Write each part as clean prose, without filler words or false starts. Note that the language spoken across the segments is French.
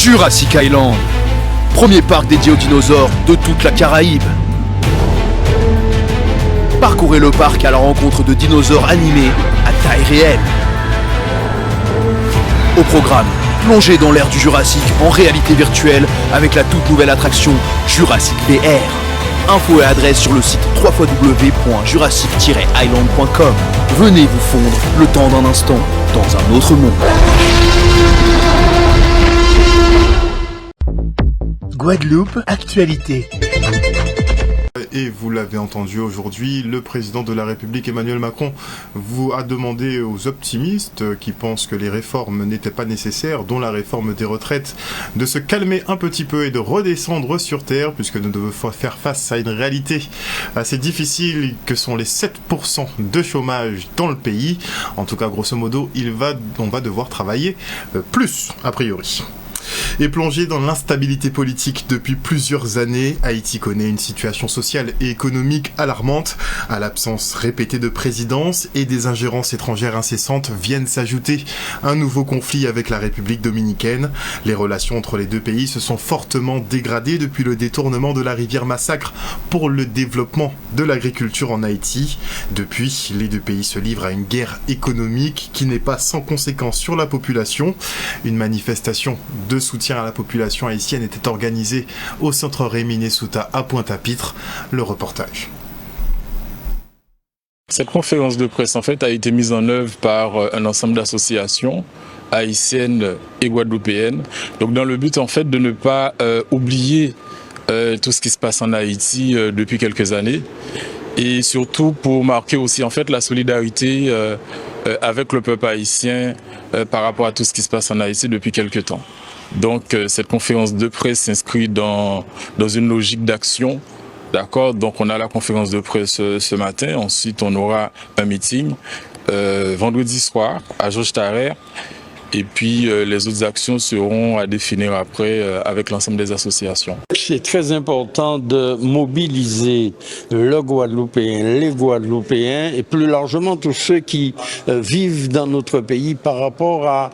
Jurassic Island, premier parc dédié aux dinosaures de toute la Caraïbe. Parcourez le parc à la rencontre de dinosaures animés à taille réelle. Au programme, plongez dans l'ère du Jurassique en réalité virtuelle avec la toute nouvelle attraction Jurassic VR. Infos et adresse sur le site www.jurassic-island.com. Venez vous fondre le temps d'un instant dans un autre monde. Guadeloupe, actualité. Et vous l'avez entendu aujourd'hui, le président de la République Emmanuel Macron vous a demandé aux optimistes qui pensent que les réformes n'étaient pas nécessaires, dont la réforme des retraites, de se calmer un petit peu et de redescendre sur terre, puisque nous devons faire face à une réalité assez difficile que sont les 7% de chômage dans le pays. En tout cas, grosso modo, on va devoir travailler plus, a priori. Et plongé dans l'instabilité politique depuis plusieurs années, Haïti connaît une situation sociale et économique alarmante. À l'absence répétée de présidence et des ingérences étrangères incessantes viennent s'ajouter un nouveau conflit avec la République dominicaine. Les relations entre les deux pays se sont fortement dégradées depuis le détournement de la rivière Massacre pour le développement de l'agriculture en Haïti. Depuis, les deux pays se livrent à une guerre économique qui n'est pas sans conséquences sur la population. Une manifestation de soutien à la population haïtienne était organisée au centre Rémy Souta à Pointe-à-Pitre. Le reportage. Cette conférence de presse en fait a été mise en œuvre par un ensemble d'associations haïtiennes et guadeloupéennes. Donc dans le but en fait de ne pas oublier tout ce qui se passe en Haïti depuis quelques années et surtout pour marquer aussi en fait la solidarité avec le peuple haïtien par rapport à tout ce qui se passe en Haïti depuis quelques temps. Donc cette conférence de presse s'inscrit dans une logique d'action. D'accord, donc on a la conférence de presse ce matin, ensuite on aura un meeting vendredi soir à Georges Tarrer. Et puis les autres actions seront à définir après avec l'ensemble des associations. C'est très important de mobiliser le Guadeloupéen, les Guadeloupéens et plus largement tous ceux qui vivent dans notre pays par rapport à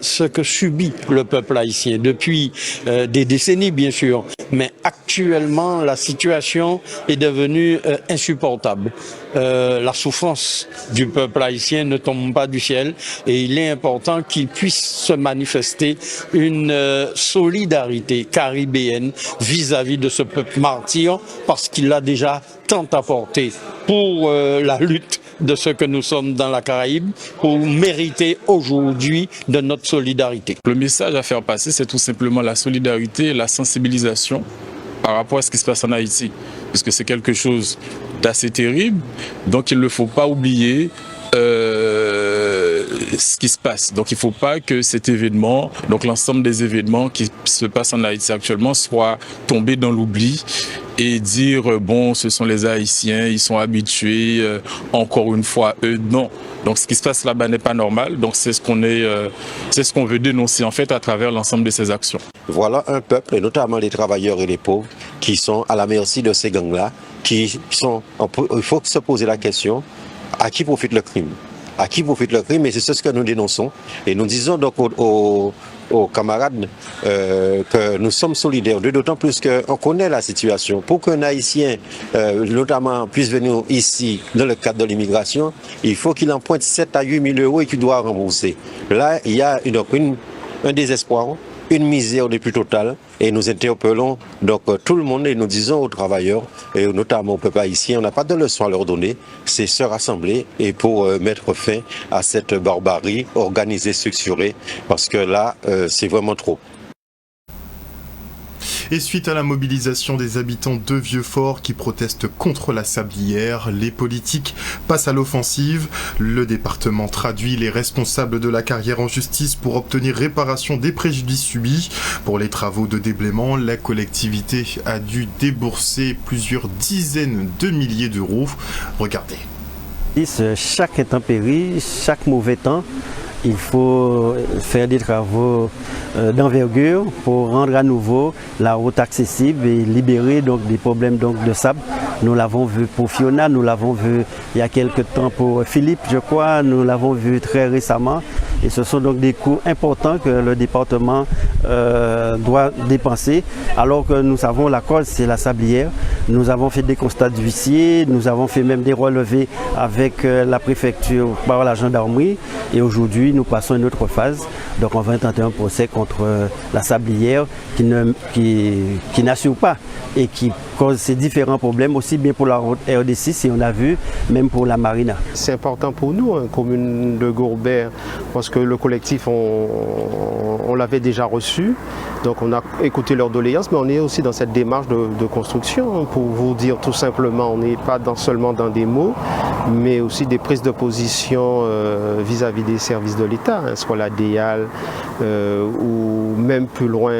ce que subit le peuple haïtien depuis des décennies bien sûr. Mais actuellement la situation est devenue insupportable. La souffrance du peuple haïtien ne tombe pas du ciel et il est important qu'il puisse se manifester une solidarité caribéenne vis-à-vis de ce peuple martyr parce qu'il a déjà tant apporté pour la lutte de ce que nous sommes dans la Caraïbe pour mériter aujourd'hui de notre solidarité. Le message à faire passer, c'est tout simplement la solidarité et la sensibilisation par rapport à ce qui se passe en Haïti, puisque c'est quelque chose d'assez terrible, donc il ne faut pas oublier ce qui se passe. Donc il ne faut pas que cet événement, donc l'ensemble des événements qui se passent en Haïti actuellement soient tombés dans l'oubli et dire bon ce sont les Haïtiens, ils sont habitués, encore une fois eux, non. Donc ce qui se passe là-bas n'est pas normal, donc c'est ce qu'on veut dénoncer en fait à travers l'ensemble de ces actions. Voilà un peuple, et notamment les travailleurs et les pauvres, qui sont à la merci de ces gangs-là, il faut se poser la question, à qui profite le crime? À qui profite le crime? Et c'est ce que nous dénonçons. Et nous disons donc aux camarades que nous sommes solidaires, d'autant plus qu'on connaît la situation. Pour qu'un Haïtien, notamment, puisse venir ici dans le cadre de l'immigration, il faut qu'il emprunte 7 à 8 000 euros et qu'il doit rembourser. Là, il y a un désespoir, une misère des plus totale, et nous interpellons donc tout le monde et nous disons aux travailleurs, et notamment au peuple haïtien, on n'a pas de leçon à leur donner, c'est se rassembler et pour mettre fin à cette barbarie organisée, structurée, parce que là, c'est vraiment trop. Et suite à la mobilisation des habitants de Vieux-Fort qui protestent contre la sablière, les politiques passent à l'offensive. Le département traduit les responsables de la carrière en justice pour obtenir réparation des préjudices subis. Pour les travaux de déblaiement, la collectivité a dû débourser plusieurs dizaines de milliers d'euros. Regardez. Chaque intempérie, chaque mauvais temps, il faut faire des travaux d'envergure pour rendre à nouveau la route accessible et libérer donc des problèmes donc de sable. Nous l'avons vu pour Fiona, nous l'avons vu il y a quelques temps pour Philippe, je crois, nous l'avons vu très récemment. Et ce sont donc des coûts importants que le département doit dépenser, alors que nous savons la cause, c'est la sablière. Nous avons fait des constats d'huissier, nous avons fait même des relevés avec la préfecture par la gendarmerie. Et aujourd'hui, nous passons à une autre phase. Donc on va intenter un procès contre la sablière qui n'assure pas et qui cause ces différents problèmes, aussi bien pour la route RD6 et on a vu, même pour la marina. C'est important pour nous, hein, commune de Gourbert, parce que le collectif, on l'avait déjà reçu, donc on a écouté leurs doléances, mais on est aussi dans cette démarche de construction, hein, pour vous dire tout simplement, on n'est pas seulement dans des mots, mais aussi des prises de position vis-à-vis des services de l'État, hein, soit la DEAL, ou même plus loin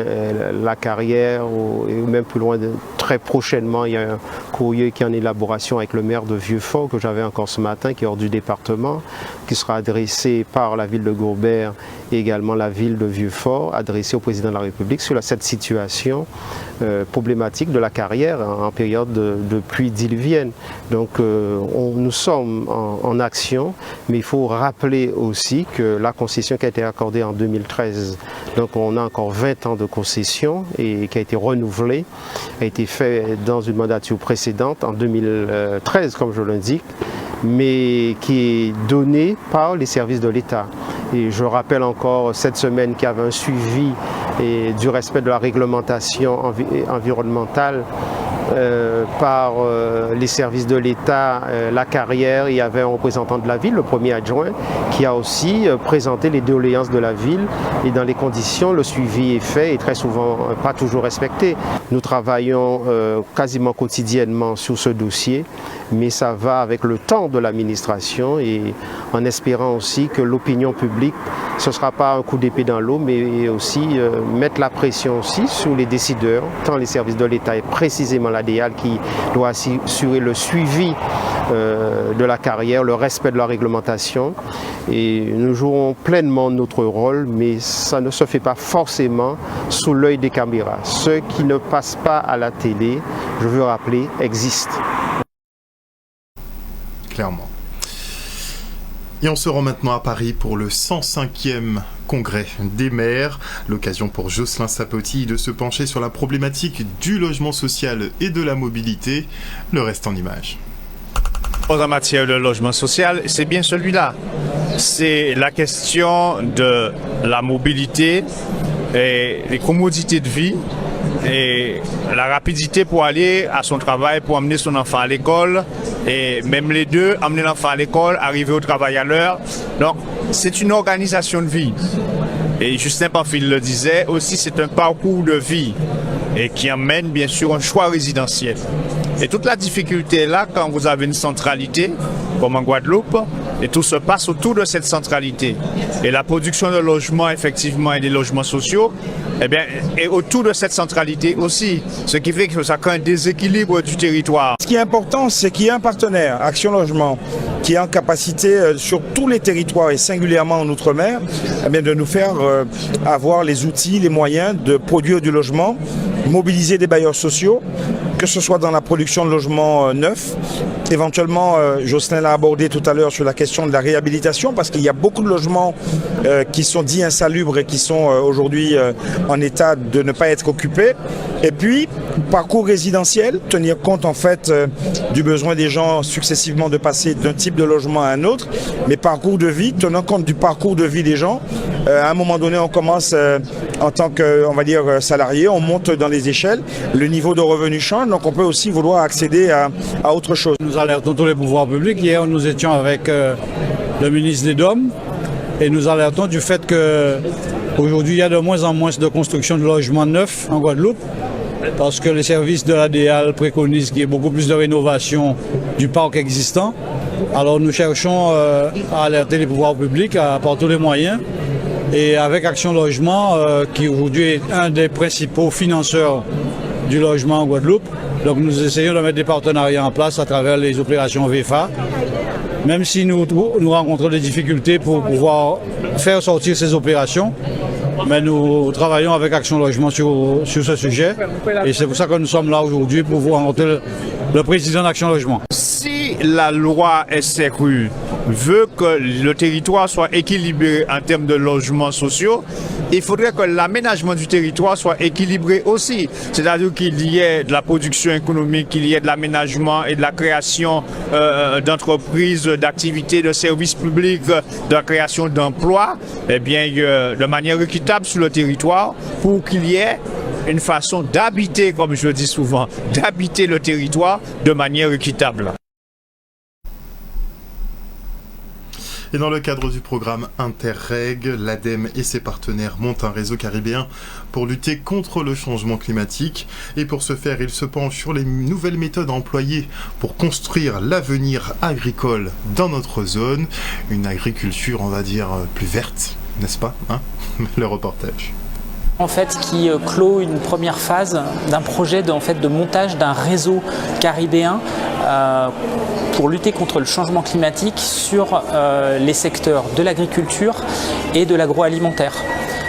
la carrière, ou même plus loin, très prochainement, il y a un courrier qui est en élaboration avec le maire de Vieux-Fort, que j'avais encore ce matin, qui est hors du département, qui sera adressé par la ville de Gourbert et également la ville de Vieux-Fort, adressé au président de la République sur cette situation problématique de la carrière en période de pluie diluvienne. Donc nous sommes en action, mais il faut rappeler aussi que la concession qui a été accordée en 2013, donc on a encore 20 ans de concession et qui a été renouvelée, a été fait dans une mandature précédente en 2013, comme je l'indique, mais qui est donnée par les services de l'État. Et je rappelle encore cette semaine qu'il y avait un suivi du respect de la réglementation environnementale par les services de l'État, la carrière. Il y avait un représentant de la ville, le premier adjoint, qui a aussi présenté les doléances de la ville et dans les conditions, le suivi est fait et très souvent pas toujours respecté. Nous travaillons quasiment quotidiennement sur ce dossier, mais ça va avec le temps de l'administration et en espérant aussi que l'opinion publique, ce ne sera pas un coup d'épée dans l'eau, mais aussi mettre la pression aussi sur les décideurs, tant les services de l'État et précisément la DEAL qui doit assurer le suivi de la carrière, le respect de la réglementation. Et nous jouons pleinement notre rôle, mais ça ne se fait pas forcément sous l'œil des caméras. Ceux qui ne passent pas à la télé, je veux rappeler, existent. Clairement. Et on se rend maintenant à Paris pour le 105e congrès des maires. L'occasion pour Jocelyn Sapotti de se pencher sur la problématique du logement social et de la mobilité. Le reste en images. En matière de logement social, c'est bien celui-là. C'est la question de la mobilité et les commodités de vie et la rapidité pour aller à son travail, pour amener son enfant à l'école et même les deux, amener l'enfant à l'école, arriver au travail à l'heure. Donc, c'est une organisation de vie. Et Justin Pamphile le disait, aussi c'est un parcours de vie et qui amène bien sûr un choix résidentiel. Et toute la difficulté est là quand vous avez une centralité, comme en Guadeloupe, et tout se passe autour de cette centralité. Et la production de logements, effectivement, et des logements sociaux, eh bien, est autour de cette centralité aussi. Ce qui fait que ça crée un déséquilibre du territoire. Ce qui est important, c'est qu'il y ait un partenaire, Action Logement, qui est en capacité sur tous les territoires et singulièrement en Outre-mer, eh bien, de nous faire avoir les outils, les moyens de produire du logement, mobiliser des bailleurs sociaux, que ce soit dans la production de logements neufs. Éventuellement, Jocelyn l'a abordé tout à l'heure sur la question de la réhabilitation, parce qu'il y a beaucoup de logements qui sont dits insalubres et qui sont aujourd'hui en état de ne pas être occupés. Et puis, parcours résidentiel, tenir compte en fait du besoin des gens successivement de passer d'un type de logement à un autre, mais parcours de vie, tenant compte du parcours de vie des gens. À un moment donné, on commence en tant que, on va dire, salarié, on monte dans les échelles, le niveau de revenu change, donc on peut aussi vouloir accéder à autre chose. Nous alertons tous les pouvoirs publics. Hier, nous étions avec le ministre des DOM et nous alertons du fait qu'aujourd'hui, il y a de moins en moins de construction de logements neufs en Guadeloupe parce que les services de la DEAL préconisent qu'il y ait beaucoup plus de rénovation du parc existant. Alors nous cherchons à alerter les pouvoirs publics par tous les moyens. Et avec Action Logement, qui aujourd'hui est un des principaux financeurs du logement en Guadeloupe, donc nous essayons de mettre des partenariats en place à travers les opérations VFA, même si nous rencontrons des difficultés pour pouvoir faire sortir ces opérations. Mais nous travaillons avec Action Logement sur ce sujet et c'est pour ça que nous sommes là aujourd'hui pour vous rencontrer le président d'Action Logement. Si si la loi SRU veut que le territoire soit équilibré en termes de logements sociaux, il faudrait que l'aménagement du territoire soit équilibré aussi. C'est-à-dire qu'il y ait de la production économique, qu'il y ait de l'aménagement et de la création d'entreprises, d'activités, de services publics, de la création d'emplois, eh bien, de manière équitable sur le territoire pour qu'il y ait une façon d'habiter, comme je le dis souvent, d'habiter le territoire de manière équitable. Et dans le cadre du programme Interreg, l'ADEME et ses partenaires montent un réseau caribéen pour lutter contre le changement climatique. Et pour ce faire, ils se penchent sur les nouvelles méthodes employées pour construire l'avenir agricole dans notre zone. Une agriculture, on va dire, plus verte, n'est-ce pas, hein? Le reportage. En fait, qui clôt une première phase d'un projet de montage d'un réseau caribéen pour lutter contre le changement climatique sur les secteurs de l'agriculture et de l'agroalimentaire.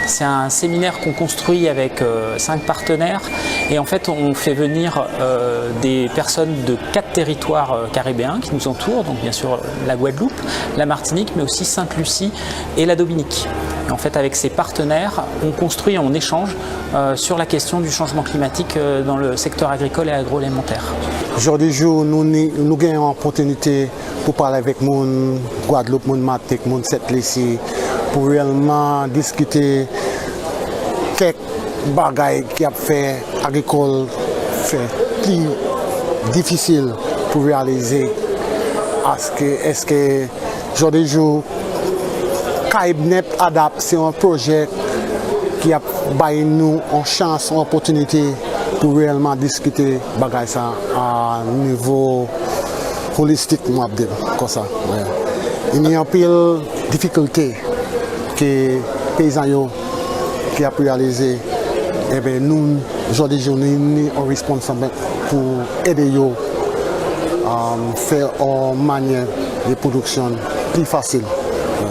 C'est un séminaire qu'on construit avec 5 partenaires et en fait on fait venir des personnes de 4 territoires caribéens qui nous entourent, donc bien sûr la Guadeloupe, la Martinique, mais aussi Sainte-Lucie et la Dominique. Et en fait avec ces partenaires, on construit, on échange sur la question du changement climatique dans le secteur agricole et agroalimentaire. Aujourd'hui, nous gagnons l'opportunité pour parler avec mon Guadeloupe, mon Martinique, mon Sainte-Lucie, pour réellement discuter quelques bagailles qui a fait agricole fait plus difficile pour réaliser. Est-ce que aujourd'hui, Caïbnet Adapt, c'est un projet qui a donné nous une chance, une opportunité pour réellement discuter bagaille ça à niveau holistique, comme ça. Ouais. Il y a un peu de difficulté que les paysans qui ont réalisé. Et bien nous, aujourd'hui, nous sommes responsables pour aider à faire une manière de production plus facile.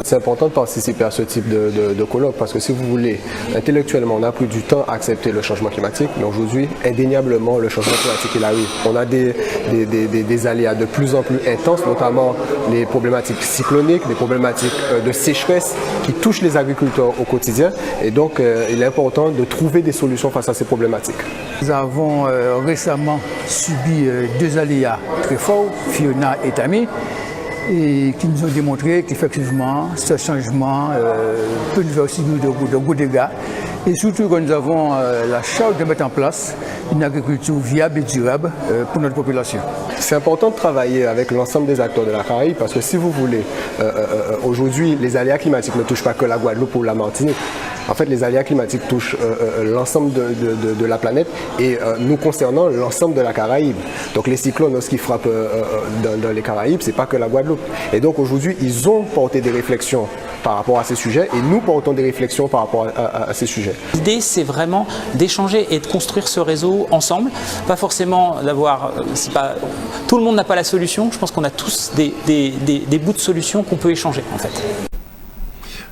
C'est important de participer à ce type de colloque parce que si vous voulez, intellectuellement, on a pris du temps à accepter le changement climatique, mais aujourd'hui, indéniablement, le changement climatique, il arrive. On a des aléas de plus en plus intenses, notamment les problématiques cycloniques, des problématiques de sécheresse qui touchent les agriculteurs au quotidien. Et donc, il est important de trouver des solutions face à ces problématiques. Nous avons récemment subi 2 aléas très forts, Fiona et Tammy, et qui nous ont démontré qu'effectivement, ce changement peut nous faire aussi de gros dégâts. Et surtout quand nous avons la charge de mettre en place une agriculture viable et durable pour notre population. C'est important de travailler avec l'ensemble des acteurs de la Caraïbe parce que si vous voulez, aujourd'hui, les aléas climatiques ne touchent pas que la Guadeloupe ou la Martinique. En fait, les aléas climatiques touchent l'ensemble de la planète et nous concernant l'ensemble de la Caraïbe. Donc les cyclones, lorsqu'ils frappent dans les Caraïbes, ce n'est pas que la Guadeloupe. Et donc aujourd'hui, ils ont porté des réflexions par rapport à ces sujets et nous portons des réflexions par rapport à ces sujets. L'idée, c'est vraiment d'échanger et de construire ce réseau ensemble. Pas forcément d'avoir... tout le monde n'a pas la solution. Je pense qu'on a tous des bouts de solution qu'on peut échanger en fait.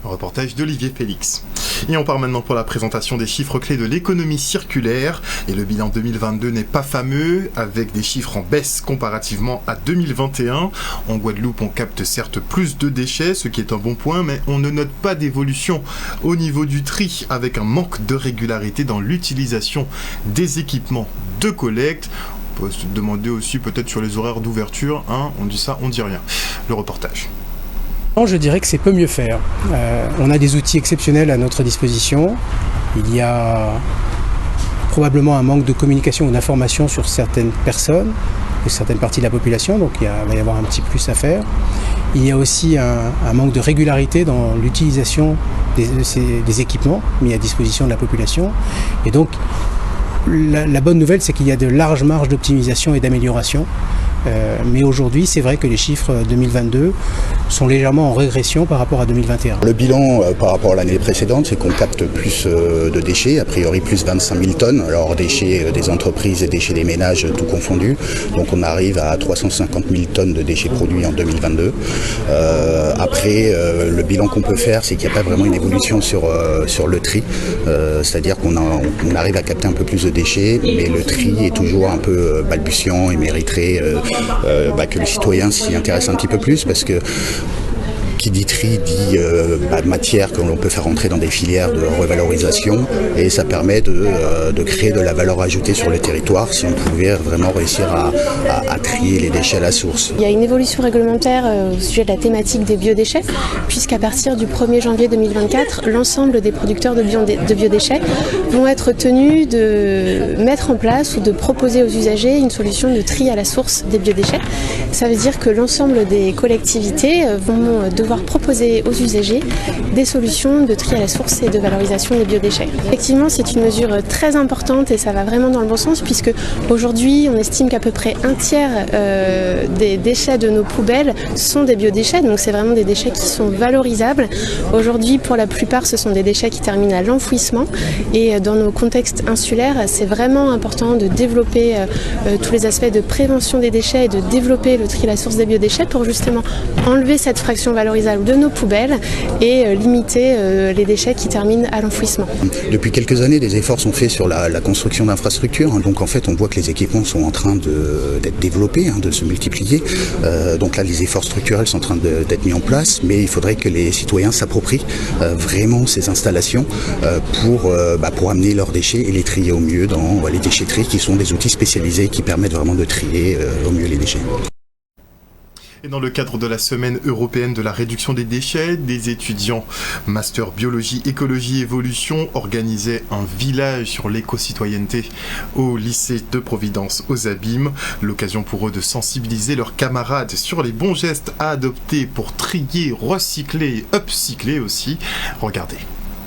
Un reportage d'Olivier Félix. Et on part maintenant pour la présentation des chiffres clés de l'économie circulaire. Et le bilan 2022 n'est pas fameux, avec des chiffres en baisse comparativement à 2021. En Guadeloupe, on capte certes plus de déchets, ce qui est un bon point, mais on ne note pas d'évolution au niveau du tri, avec un manque de régularité dans l'utilisation des équipements de collecte. On peut se demander aussi peut-être sur les horaires d'ouverture, hein, on dit ça, on dit rien. Le reportage. Je dirais que c'est peut mieux faire. On a des outils exceptionnels à notre disposition. Il y a probablement un manque de communication ou d'information sur certaines personnes ou certaines parties de la population, donc il va y avoir un petit plus à faire. Il y a aussi un manque de régularité dans l'utilisation des équipements mis à disposition de la population. Et donc, la bonne nouvelle, c'est qu'il y a de larges marges d'optimisation et d'amélioration. Mais aujourd'hui, c'est vrai que les chiffres 2022 sont légèrement en régression par rapport à 2021. Le bilan par rapport à l'année précédente, c'est qu'on capte plus de déchets, a priori plus 25 000 tonnes, alors déchets des entreprises et déchets des ménages, tout confondus. Donc on arrive à 350 000 tonnes de déchets produits en 2022. Après, le bilan qu'on peut faire, c'est qu'il n'y a pas vraiment une évolution sur le tri, c'est-à-dire qu'on arrive à capter un peu plus de déchets, mais le tri est toujours un peu balbutiant et mériterait que le citoyen s'y intéresse un petit peu plus, parce que qui dit tri dit matière que l'on peut faire entrer dans des filières de revalorisation, et ça permet de créer de la valeur ajoutée sur le territoire si on pouvait vraiment réussir à trier les déchets à la source. Il y a une évolution réglementaire au sujet de la thématique des biodéchets, puisqu'à partir du 1er janvier 2024, l'ensemble des producteurs de biodéchets vont être tenus de mettre en place ou de proposer aux usagers une solution de tri à la source des biodéchets. Ça veut dire que l'ensemble des collectivités vont devoir proposer aux usagers des solutions de tri à la source et de valorisation des biodéchets. Effectivement, c'est une mesure très importante et ça va vraiment dans le bon sens, puisque aujourd'hui on estime qu'à peu près un tiers des déchets de nos poubelles sont des biodéchets, donc c'est vraiment des déchets qui sont valorisables. Aujourd'hui, pour la plupart, ce sont des déchets qui terminent à l'enfouissement, et dans nos contextes insulaires, c'est vraiment important de développer tous les aspects de prévention des déchets et de développer le tri à la source des biodéchets pour justement enlever cette fraction valorisable de nos poubelles et limiter les déchets qui terminent à l'enfouissement. Depuis quelques années, des efforts sont faits sur la construction d'infrastructures. Donc en fait, on voit que les équipements sont en train d'être développés, de se multiplier. Donc là, les efforts structurels sont en train d'être mis en place, mais il faudrait que les citoyens s'approprient vraiment ces installations pour amener leurs déchets et les trier au mieux dans les déchetteries, qui sont des outils spécialisés qui permettent vraiment de trier au mieux les déchets. Et dans le cadre de la semaine européenne de la réduction des déchets, des étudiants master biologie, écologie, évolution organisaient un village sur l'éco-citoyenneté au lycée de Providence aux Abîmes. L'occasion pour eux de sensibiliser leurs camarades sur les bons gestes à adopter pour trier, recycler, upcycler aussi. Regardez.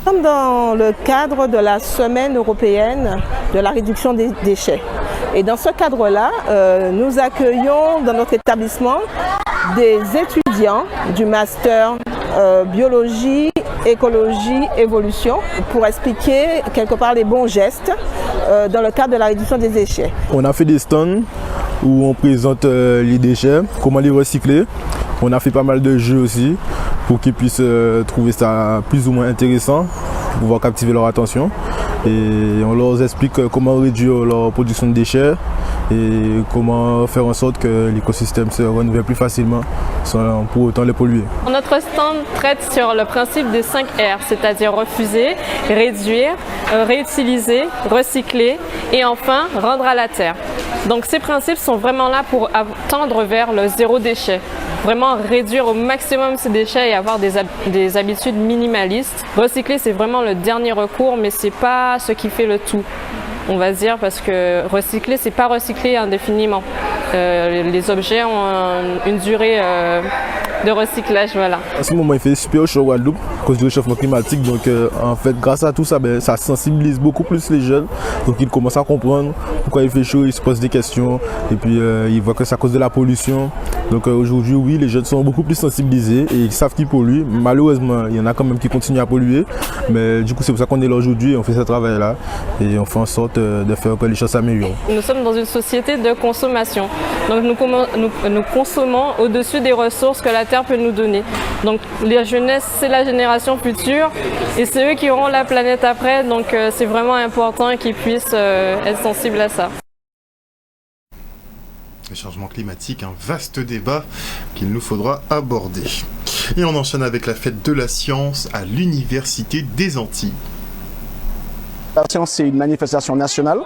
Nous sommes dans le cadre de la semaine européenne de la réduction des déchets. Et dans ce cadre-là, nous accueillons dans notre établissement des étudiants du master biologie, écologie, évolution pour expliquer quelque part les bons gestes dans le cadre de la réduction des déchets. On a fait des stands où on présente les déchets, comment les recycler. On a fait pas mal de jeux aussi pour qu'ils puissent trouver ça plus ou moins intéressant, pour pouvoir captiver leur attention. Et on leur explique comment réduire leur production de déchets et comment faire en sorte que l'écosystème se renouvelle plus facilement sans pour autant les polluer. Notre stand traite sur le principe des 5 R, c'est-à-dire refuser, réduire, réutiliser, recycler et enfin rendre à la terre. Donc ces principes sont vraiment là pour tendre vers le zéro déchet. Vraiment réduire au maximum ces déchets et avoir des habitudes minimalistes. Recycler, c'est vraiment le dernier recours, mais c'est pas ce qui fait le tout, on va dire, parce que recycler, c'est pas recycler indéfiniment. Les objets ont une durée de recyclage, voilà. En ce moment, il fait super chaud au Guadeloupe à cause du réchauffement climatique. Donc, en fait, grâce à tout ça, ça sensibilise beaucoup plus les jeunes. Donc, ils commencent à comprendre pourquoi il fait chaud, ils se posent des questions. Et puis, ils voient que c'est à cause de la pollution. Donc, aujourd'hui, oui, les jeunes sont beaucoup plus sensibilisés et ils savent qu'ils polluent. Malheureusement, il y en a quand même qui continuent à polluer. Mais du coup, c'est pour ça qu'on est là aujourd'hui et on fait ce travail-là. Et on fait en sorte de faire que les choses s'améliorent. Nous sommes dans une société de consommation. Donc, nous consommons au-dessus des ressources que la Terre peut nous donner. Donc les jeunesses, c'est la génération future et c'est eux qui auront la planète après, donc c'est vraiment important qu'ils puissent être sensibles à ça. Le changement climatique, un vaste débat qu'il nous faudra aborder. Et on enchaîne avec la fête de la science à l'Université des Antilles. La science, c'est une manifestation nationale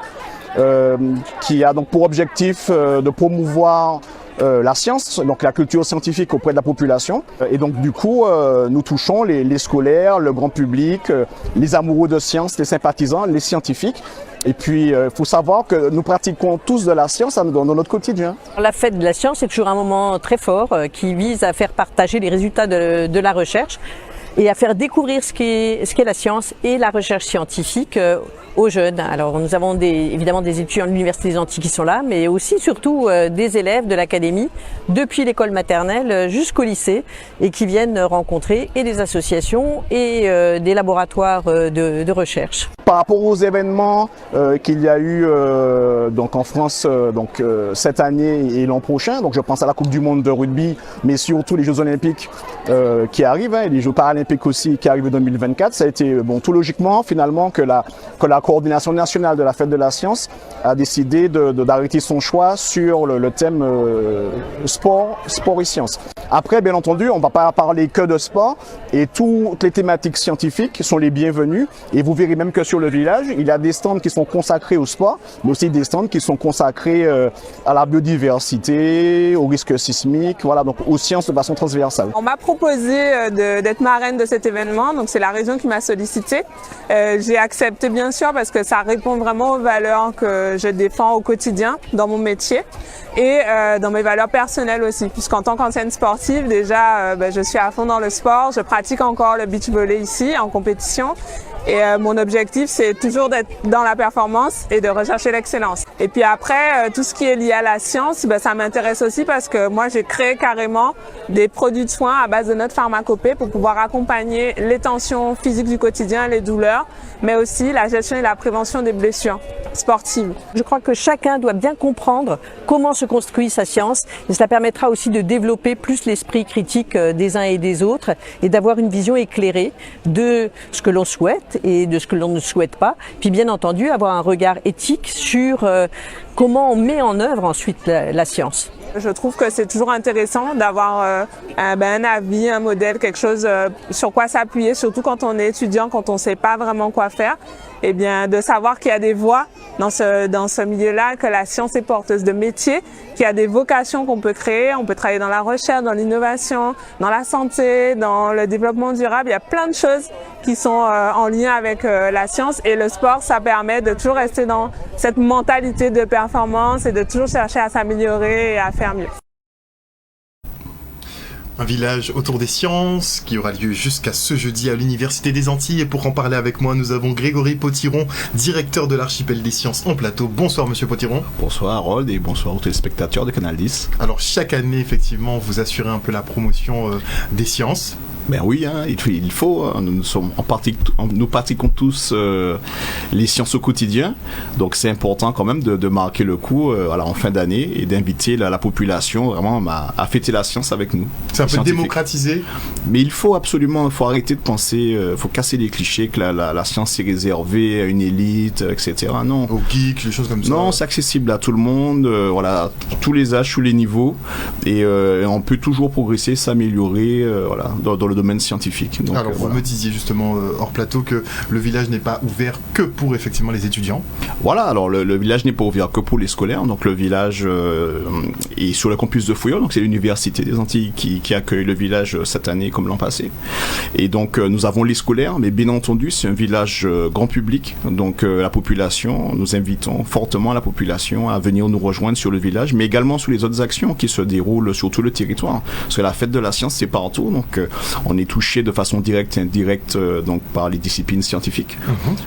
qui a donc pour objectif de promouvoir la science, donc la culture scientifique auprès de la population. Et donc du coup, nous touchons les scolaires, le grand public, les amoureux de science, les sympathisants, les scientifiques. Et puis, il faut savoir que nous pratiquons tous de la science dans notre quotidien. La fête de la science, c'est toujours un moment très fort qui vise à faire partager les résultats de la recherche et à faire découvrir ce qu'est la science et la recherche scientifique aux jeunes. Alors nous avons évidemment des étudiants de l'Université des Antilles qui sont là, mais aussi surtout des élèves de l'académie depuis l'école maternelle jusqu'au lycée et qui viennent rencontrer et des associations et des laboratoires de recherche. Par rapport aux événements qu'il y a eu donc en France cette année et l'an prochain, donc je pense à la Coupe du Monde de rugby, mais surtout les Jeux Olympiques qui arrivent, et les Jeux Paralympiques aussi qui arrivent en 2024, ça a été tout logiquement finalement que la coordination nationale de la fête de la science a décidé d'arrêter son choix sur le thème sport et sciences. Après, bien entendu, on ne va pas parler que de sport et toutes les thématiques scientifiques sont les bienvenues, et vous verrez même que sur le village, il y a des stands qui sont consacrés au sport, mais aussi des stands qui sont consacrés à la biodiversité, aux risques sismiques, voilà, donc aux sciences de façon transversale. On m'a proposé d'être marraine de cet événement, donc c'est la région qui m'a sollicité. J'ai accepté bien sûr parce que ça répond vraiment aux valeurs que je défends au quotidien dans mon métier et dans mes valeurs personnelles aussi, puisqu'en tant qu'ancienne sportive, déjà je suis à fond dans le sport, je pratique encore le beach volley ici en compétition. Et mon objectif, c'est toujours d'être dans la performance et de rechercher l'excellence. Et puis après, tout ce qui est lié à la science, ça m'intéresse aussi parce que moi, j'ai créé carrément des produits de soins à base de notre pharmacopée pour pouvoir accompagner les tensions physiques du quotidien, les douleurs, mais aussi la gestion et la prévention des blessures sportives. Je crois que chacun doit bien comprendre comment se construit sa science, et cela permettra aussi de développer plus l'esprit critique des uns et des autres et d'avoir une vision éclairée de ce que l'on souhaite et de ce que l'on ne souhaite pas, puis bien entendu avoir un regard éthique sur comment on met en œuvre ensuite la science. Je trouve que c'est toujours intéressant d'avoir un avis, un modèle, quelque chose sur quoi s'appuyer, surtout quand on est étudiant, quand on ne sait pas vraiment quoi faire. Et bien de savoir qu'il y a des voies dans ce milieu-là, que la science est porteuse de métiers, qu'il y a des vocations qu'on peut créer. On peut travailler dans la recherche, dans l'innovation, dans la santé, dans le développement durable. Il y a plein de choses qui sont en lien avec la science, et le sport, ça permet de toujours rester dans cette mentalité de performance et de toujours chercher à s'améliorer et à faire mieux. Un village autour des sciences qui aura lieu jusqu'à ce jeudi à l'Université des Antilles. Et pour en parler avec moi, nous avons Grégory Potiron, directeur de l'Archipel des Sciences en Plateau. Bonsoir Monsieur Potiron. Bonsoir Harold et bonsoir aux téléspectateurs de Canal 10. Alors chaque année, effectivement, vous assurez un peu la promotion des sciences. Ben oui, il faut. Nous pratiquons tous les sciences au quotidien, donc c'est important quand même de marquer le coup en fin d'année et d'inviter la population vraiment à fêter la science avec nous. C'est un peu démocratisé. Mais il faut arrêter de penser, faut casser les clichés que la science est réservée à une élite, etc. Non. Aux geeks, les choses comme ça. Non, c'est accessible à tout le monde, tous les âges, tous les niveaux, et on peut toujours progresser, s'améliorer, dans le domaine scientifique. Donc, alors vous me disiez justement hors plateau que le village n'est pas ouvert que pour effectivement les étudiants. Voilà, alors le village n'est pas ouvert que pour les scolaires, donc le village est sur le campus de Fouillol, donc c'est l'Université des Antilles qui accueille le village cette année comme l'an passé. Et donc nous avons les scolaires, mais bien entendu c'est un village grand public, donc la population, nous invitons fortement la population à venir nous rejoindre sur le village, mais également sur les autres actions qui se déroulent sur tout le territoire. Parce que la fête de la science c'est partout, donc on est touché de façon directe et indirecte donc par les disciplines scientifiques.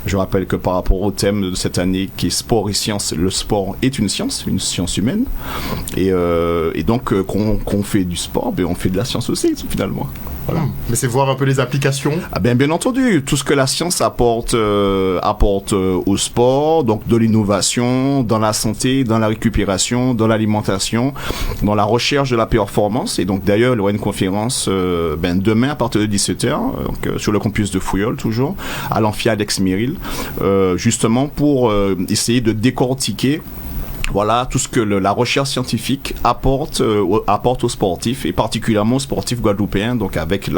Je rappelle que par rapport au thème de cette année qui est sport et sciences, le sport est une science humaine, et donc qu'on fait du sport, on fait de la science aussi finalement. Voilà. Mais c'est voir un peu les applications. Bien entendu, tout ce que la science apporte au sport, donc de l'innovation, dans la santé, dans la récupération, dans l'alimentation, dans la recherche de la performance. Et donc d'ailleurs, il y aura une conférence demain à partir de 17h, sur le campus de Fouillol toujours, à l'amphi Alex Merrill, justement pour essayer de décortiquer tout ce que la recherche scientifique apporte aux sportifs, et particulièrement aux sportifs guadeloupéens, donc avec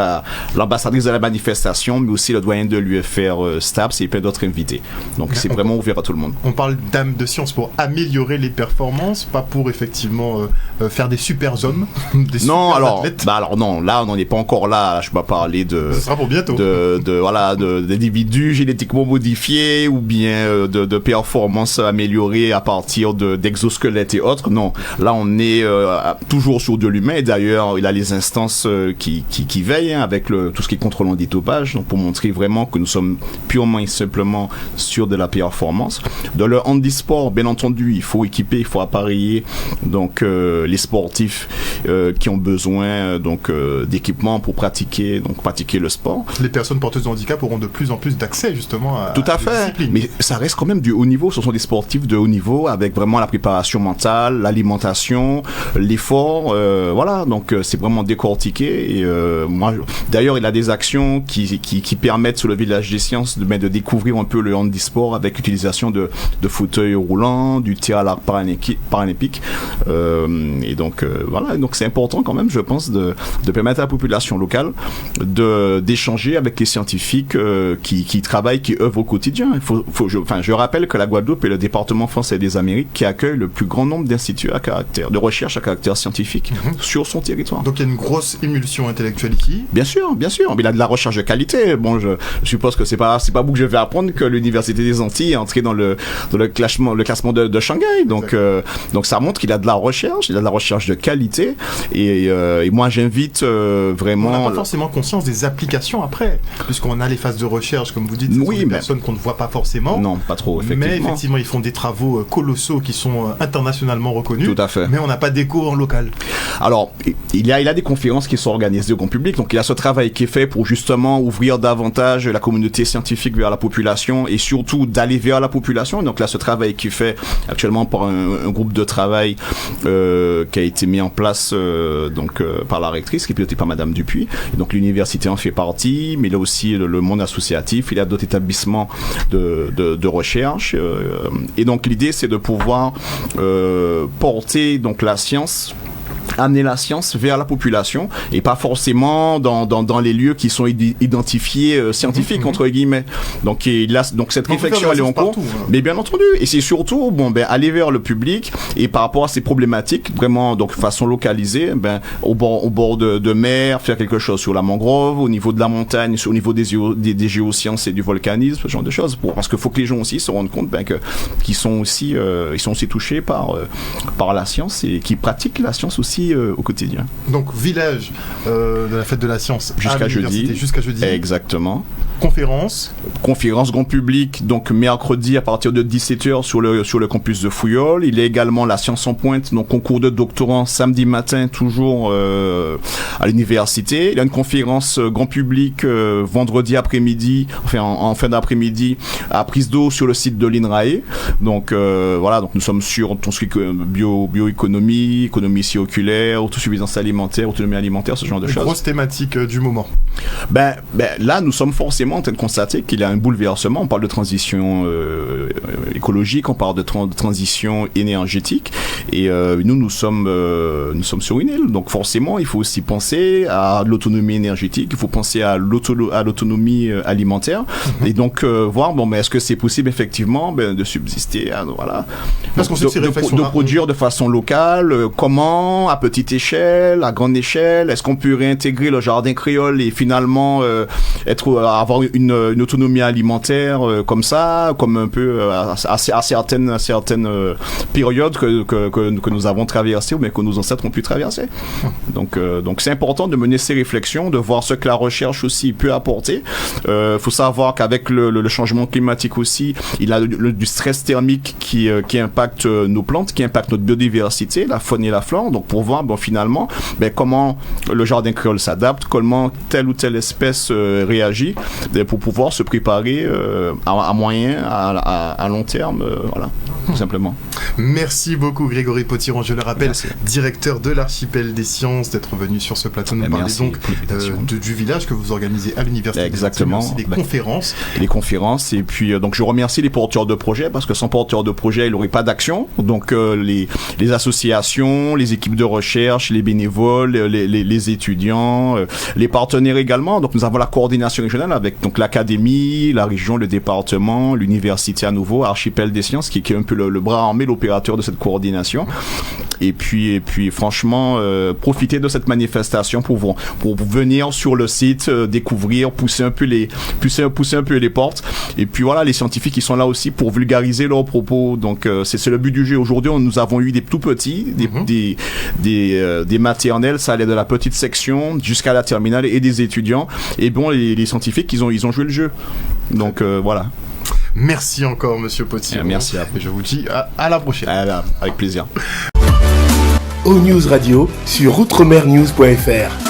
l'ambassadrice de la manifestation, mais aussi le doyen de l'UFR STAPS et plein d'autres invités. Donc c'est vraiment ouvert à tout le monde. On parle d'âme de science pour améliorer les performances, pas pour effectivement faire des super hommes, des super athlètes. Alors non, là on n'en est pas encore là. Je ne vais pas parler ce sera pour bientôt. d'individus génétiquement modifiés ou bien de performances améliorées à partir de d'exosquelettes et autres. Non, là on est toujours sur de l'humain. Et d'ailleurs, il a les instances qui veillent avec tout ce qui est contrôle antidopage, donc pour montrer vraiment que nous sommes purement et simplement sur de la performance. Dans le handisport, bien entendu, il faut équiper, il faut appareiller donc les sportifs qui ont besoin donc d'équipement pour pratiquer le sport. Les personnes porteuses de handicap auront de plus en plus d'accès justement à tout à fait. Mais ça reste quand même du haut niveau. Ce sont des sportifs de haut niveau avec vraiment la préparation mentale, l'alimentation, l'effort. Voilà, donc c'est vraiment décortiqué. Et moi, d'ailleurs, il a des actions qui permettent sur le village des sciences de découvrir un peu le handisport avec l'utilisation de fauteuils roulants, du tir à l'arc paralympique. Et donc voilà, donc c'est important quand même, je pense, de permettre à la population locale d'échanger avec les scientifiques qui travaillent, qui œuvrent au quotidien. Je rappelle que la Guadeloupe est le département français des Amériques qui accueille le plus grand nombre d'instituts de recherche à caractère scientifique sur son territoire. Donc il y a une grosse émulsion intellectuelle ici. Bien sûr. Mais il a de la recherche de qualité. Bon, je suppose que c'est pas vous que je vais apprendre que l'Université des Antilles est entrée dans le classement de Shanghai. Donc ça montre qu'il a de la recherche, de qualité. Et moi j'invite vraiment. On n'a pas forcément conscience des applications après, puisqu'on a les phases de recherche, comme vous dites, ce sont des personnes qu'on ne voit pas forciément. Non, pas trop, effectivement. Mais effectivement, ils font des travaux colossaux qui sont internationalement reconnus. Tout à fait. Mais on n'a pas d'écho en local. Alors, il a des conférences qui sont organisées au grand public, donc il y a ce travail qui est fait pour justement ouvrir davantage la communauté scientifique vers la population et surtout d'aller vers la population. Donc là, ce travail qui est fait actuellement par un groupe de travail qui a été mis en place par la rectrice, qui est pilotée par Madame Dupuis. Et donc l'université en fait partie, mais il y a aussi le monde associatif, il y a d'autres établissements de recherche. Et donc l'idée, c'est de pouvoir porter donc la science, amener la science vers la population et pas forcément dans les lieux qui sont identifiés scientifiques entre guillemets. Donc cette réflexion elle est en cours, mais bien entendu, et c'est surtout aller vers le public et par rapport à ces problématiques vraiment donc de façon localisée, au bord de mer, faire quelque chose sur la mangrove, au niveau de la montagne, au niveau des géosciences et du volcanisme, ce genre de choses, parce qu'il faut que les gens aussi se rendent compte qu'ils sont aussi touchés par la science et qui pratiquent la science aussi au quotidien. Donc village de la fête de la science jusqu'à jeudi. Exactement. Conférence grand public, donc mercredi à partir de 17h sur le campus de Fouillol. Il y a également la science en pointe, donc concours de doctorants samedi matin toujours à l'université. Il y a une conférence grand public vendredi après-midi, enfin en fin d'après-midi à Prise d'eau sur le site de l'INRAE. Donc voilà, donc nous sommes sur tout ce qui est bioéconomie, économie circulaire, autosuffisance alimentaire, autonomie alimentaire, ce genre de choses. Grosse thématique du moment. Là, nous sommes forcément en train de constater qu'il y a un bouleversement. On parle de transition écologique, on parle de transition énergétique, et nous sommes sur une île. Donc forcément, il faut aussi penser à l'autonomie énergétique, il faut penser à l'autonomie alimentaire, et donc voir mais est-ce que c'est possible effectivement de subsister, voilà, parce qu'on sait que ces réflexions de produire de façon locale, comment, à petite échelle, à grande échelle, est-ce qu'on peut réintégrer le jardin créole et finalement avoir une autonomie alimentaire comme ça, comme un peu à certaines périodes que nous avons traversées ou bien que nos ancêtres ont pu traverser. Donc c'est important de mener ces réflexions, de voir ce que la recherche aussi peut apporter. Faut savoir qu'avec le changement climatique aussi, il y a du stress thermique qui impacte nos plantes, qui impacte notre biodiversité, la faune et la flore. Donc pour voir finalement comment le jardin créole s'adapte, comment telle ou telle espèce réagit, pour pouvoir se préparer à moyen, à long terme, voilà, tout simplement. Merci beaucoup Grégory Potiron, je le rappelle, directeur de l'Archipel des Sciences, d'être venu sur ce plateau. Nous parler donc du village que vous organisez à l'université. Exactement. Des conférences. Les conférences, et puis donc je remercie les porteurs de projets, parce que sans porteurs de projets, il n'y aurait pas d'action. Donc les associations, les équipes de recherche, les bénévoles, les étudiants, les partenaires également. Donc nous avons la coordination régionale avec donc l'académie, la région, le département, l'université à nouveau, Archipel des Sciences, qui est un peu le bras armé, l'opérateur de cette coordination. Et puis franchement, profiter de cette manifestation pour venir sur le site, découvrir, pousser un peu les portes. Et puis voilà, les scientifiques qui sont là aussi pour vulgariser leurs propos. Donc c'est le but du jeu. Aujourd'hui, nous avons eu des tout petits, des maternelles, ça allait de la petite section jusqu'à la terminale, et des étudiants. Et bon, les scientifiques, ils ont joué le jeu. Donc voilà. Merci encore, Monsieur Potier. Merci à vous. Et je vous dis à la prochaine. Avec plaisir. O-News Radio sur outremernews.fr.